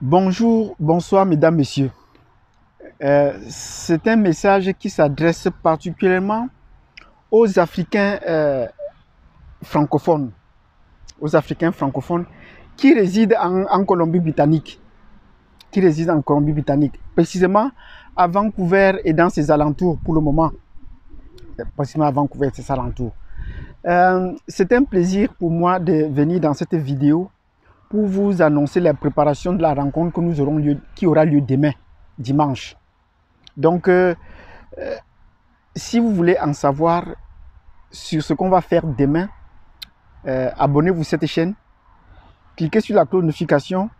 Bonjour, bonsoir mesdames, messieurs. C'est un message qui s'adresse particulièrement aux Africains francophones, qui résident en Colombie-Britannique, précisément à Vancouver et dans ses alentours pour le moment. Précisément à Vancouver et ses alentours. C'est un plaisir pour moi de venir dans cette vidéo pour vous annoncer la préparation de la rencontre qui aura lieu demain, dimanche. Donc, si vous voulez en savoir sur ce qu'on va faire demain, abonnez-vous à cette chaîne, cliquez sur la cloche de notification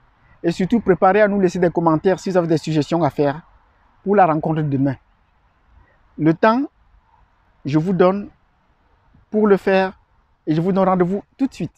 et surtout préparez à nous laisser des commentaires si vous avez des suggestions à faire pour la rencontre de demain. Le temps, je vous donne pour le faire et je vous donne rendez-vous tout de suite.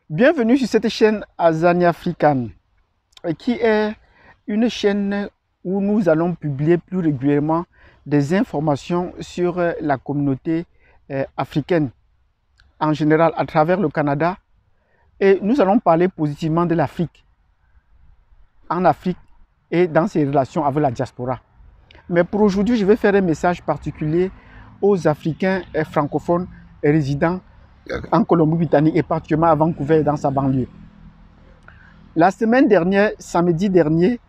Bienvenue sur cette chaîne Azania African, qui est une chaîne où nous allons publier plus régulièrement des informations sur la communauté africaine en général à travers le Canada, et nous allons parler positivement de l'Afrique, en Afrique et dans ses relations avec la diaspora. Mais pour aujourd'hui, je vais faire un message particulier aux Africains francophones résidant en Colombie-Britannique et particulièrement à Vancouver et dans sa banlieue. La semaine dernière, samedi dernier,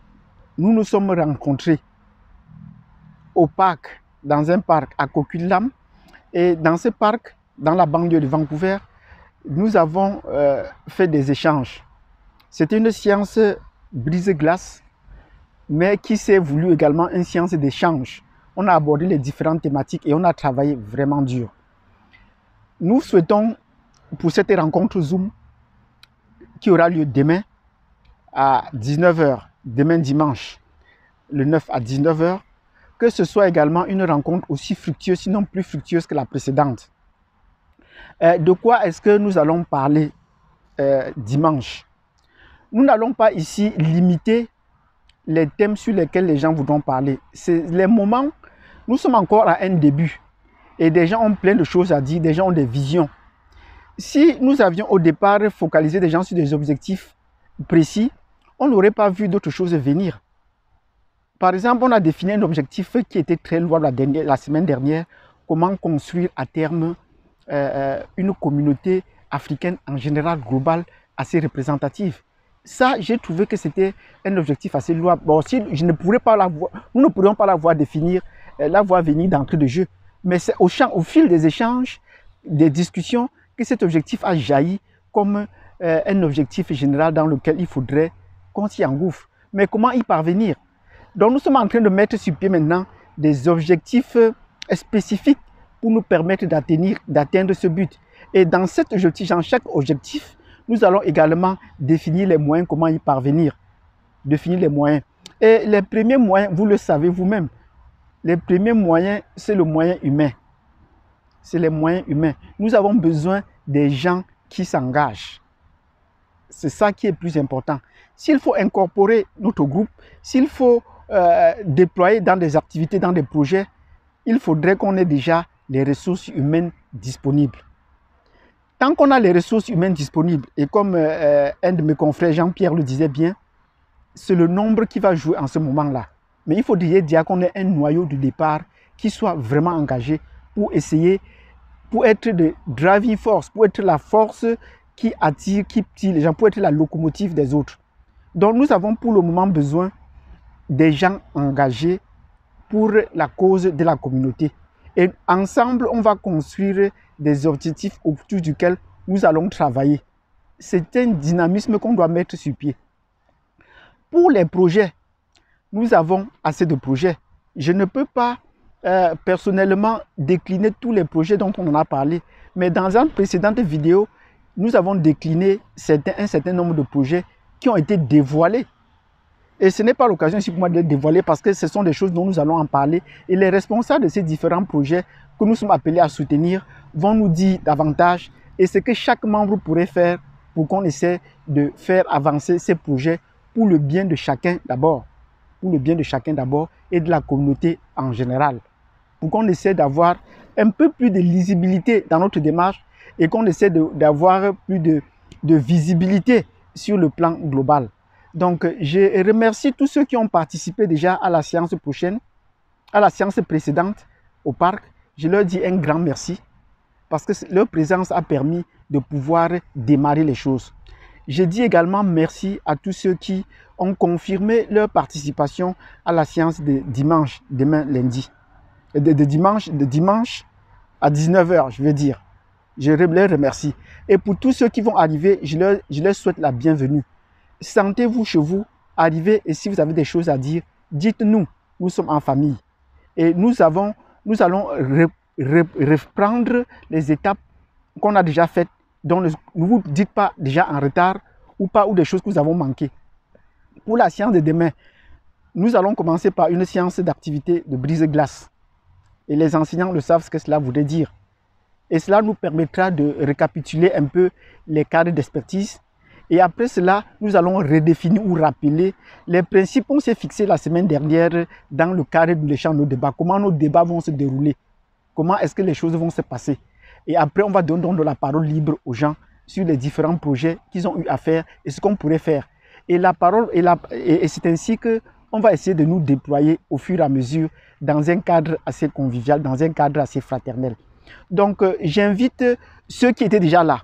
nous nous sommes rencontrés au parc, dans un parc à Coquitlam, et dans ce parc, dans la banlieue de Vancouver, nous avons fait des échanges. C'était une séance brise-glace, mais qui s'est voulu également une séance d'échange. On a abordé les différentes thématiques et on a travaillé vraiment dur. Nous souhaitons, pour cette rencontre Zoom, qui aura lieu demain à 19 h, demain dimanche, le 9 à 19 h, que ce soit également une rencontre aussi fructueuse, sinon plus fructueuse que la précédente. De quoi est-ce que nous allons parler dimanche? Nous n'allons pas ici limiter les thèmes sur lesquels les gens voudront parler. C'est les moments, nous sommes encore à un début et des gens ont plein de choses à dire, des gens ont des visions. Si nous avions au départ focalisé des gens sur des objectifs précis, on n'aurait pas vu d'autres choses venir. Par exemple, on a défini un objectif qui était très loin la semaine dernière, comment construire à terme une communauté africaine en général globale assez représentative. Ça, j'ai trouvé que c'était un objectif assez louable. Bon, si je ne pourrais pas la voir, nous ne pourrions pas la voir définir, la voir venir d'entrée de jeu. Mais c'est au fil des échanges, des discussions, que cet objectif a jailli comme un objectif général dans lequel il faudrait qu'on s'y engouffre. Mais comment y parvenir? Donc nous sommes en train de mettre sur pied maintenant des objectifs spécifiques pour nous permettre d'atteindre ce but. Et dans cet objectif, dans chaque objectif, nous allons également définir les moyens, comment y parvenir. Définir les moyens. Et les premiers moyens, vous le savez vous-même, les premiers moyens, c'est le moyen humain. C'est les moyens humains. Nous avons besoin des gens qui s'engagent. C'est ça qui est le plus important. S'il faut incorporer notre groupe, s'il faut déployer dans des activités, dans des projets, il faudrait qu'on ait déjà les ressources humaines disponibles. Tant qu'on a les ressources humaines disponibles, et comme un de mes confrères, Jean-Pierre, le disait bien, c'est le nombre qui va jouer en ce moment-là. Mais il faut dire qu'on ait un noyau de départ qui soit vraiment engagé pour essayer, pour être de driving force, pour être la force qui attire, qui tire les gens, pour être la locomotive des autres. Donc nous avons pour le moment besoin des gens engagés pour la cause de la communauté. Et ensemble, on va construire des objectifs autour duquel nous allons travailler. C'est un dynamisme qu'on doit mettre sur pied. Pour les projets, nous avons assez de projets. Je ne peux pas personnellement décliner tous les projets dont on en a parlé, mais dans une précédente vidéo, nous avons décliné un certain nombre de projets qui ont été dévoilés. Et ce n'est pas l'occasion ici pour moi de dévoiler parce que ce sont des choses dont nous allons en parler. Et les responsables de ces différents projets que nous sommes appelés à soutenir vont nous dire davantage et ce que chaque membre pourrait faire pour qu'on essaie de faire avancer ces projets pour le bien de chacun d'abord. Pour le bien de chacun d'abord et de la communauté en général. Pour qu'on essaie d'avoir un peu plus de lisibilité dans notre démarche et qu'on essaie d'avoir plus de visibilité sur le plan global. Donc, je remercie tous ceux qui ont participé déjà à la séance prochaine, à la séance précédente au parc. Je leur dis un grand merci parce que leur présence a permis de pouvoir démarrer les choses. Je dis également merci à tous ceux qui ont confirmé leur participation à la séance de dimanche, demain lundi. De dimanche à 19 h, je veux dire. Je les remercie. Et pour tous ceux qui vont arriver, je leur souhaite la bienvenue. Sentez-vous chez vous, arrivez et si vous avez des choses à dire, dites-nous. Nous sommes en famille. Et nous allons reprendre les étapes qu'on a déjà faites. Donc ne vous dites pas déjà en retard ou pas ou des choses que nous avons manquées. Pour la séance de demain, nous allons commencer par une séance d'activité de brise-glace. Et les enseignants le savent ce que cela voudrait dire. Et cela nous permettra de récapituler un peu les cadres d'expertise. Et après cela, nous allons redéfinir ou rappeler les principes qu'on s'est fixés la semaine dernière dans le cadre de l'échange de nos débats. Comment nos débats vont se dérouler. Comment est-ce que les choses vont se passer. Et après, on va donner de la parole libre aux gens sur les différents projets qu'ils ont eu à faire et ce qu'on pourrait faire. Et la parole, et c'est ainsi qu'on va essayer de nous déployer au fur et à mesure dans un cadre assez convivial, dans un cadre assez fraternel. Donc, j'invite ceux qui étaient déjà là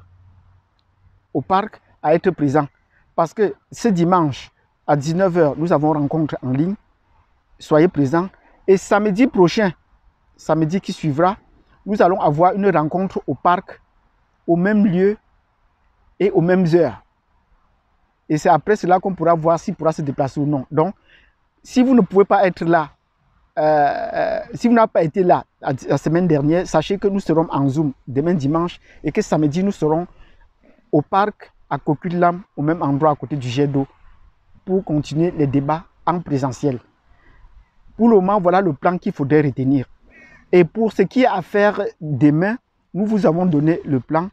au parc à être présents. Parce que ce dimanche à 19 h, nous avons rencontre en ligne. Soyez présents. Et samedi prochain, samedi qui suivra, nous allons avoir une rencontre au parc, au même lieu et aux mêmes heures. Et c'est après cela qu'on pourra voir s'il pourra se déplacer ou non. Donc, si vous ne pouvez pas être là, si vous n'avez pas été là la semaine dernière, sachez que nous serons en Zoom demain dimanche et que samedi, nous serons au parc à Coquitlam, au même endroit à côté du jet d'eau, pour continuer les débats en présentiel. Pour le moment, voilà le plan qu'il faudrait retenir. Et pour ce qui est à faire demain, nous vous avons donné le plan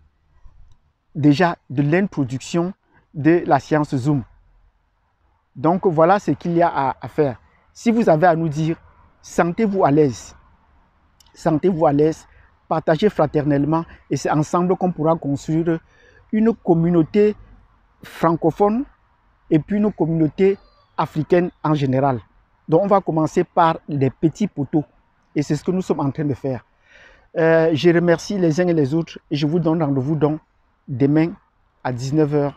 déjà de l'introduction de la séance Zoom. Donc voilà ce qu'il y a à faire. Si vous avez à nous dire, sentez-vous à l'aise. Sentez-vous à l'aise, partagez fraternellement et c'est ensemble qu'on pourra construire une communauté francophone et puis une communauté africaine en général. Donc on va commencer par les petits poteaux et c'est ce que nous sommes en train de faire. Je remercie les uns et les autres et je vous donne rendez-vous donc demain à 19 h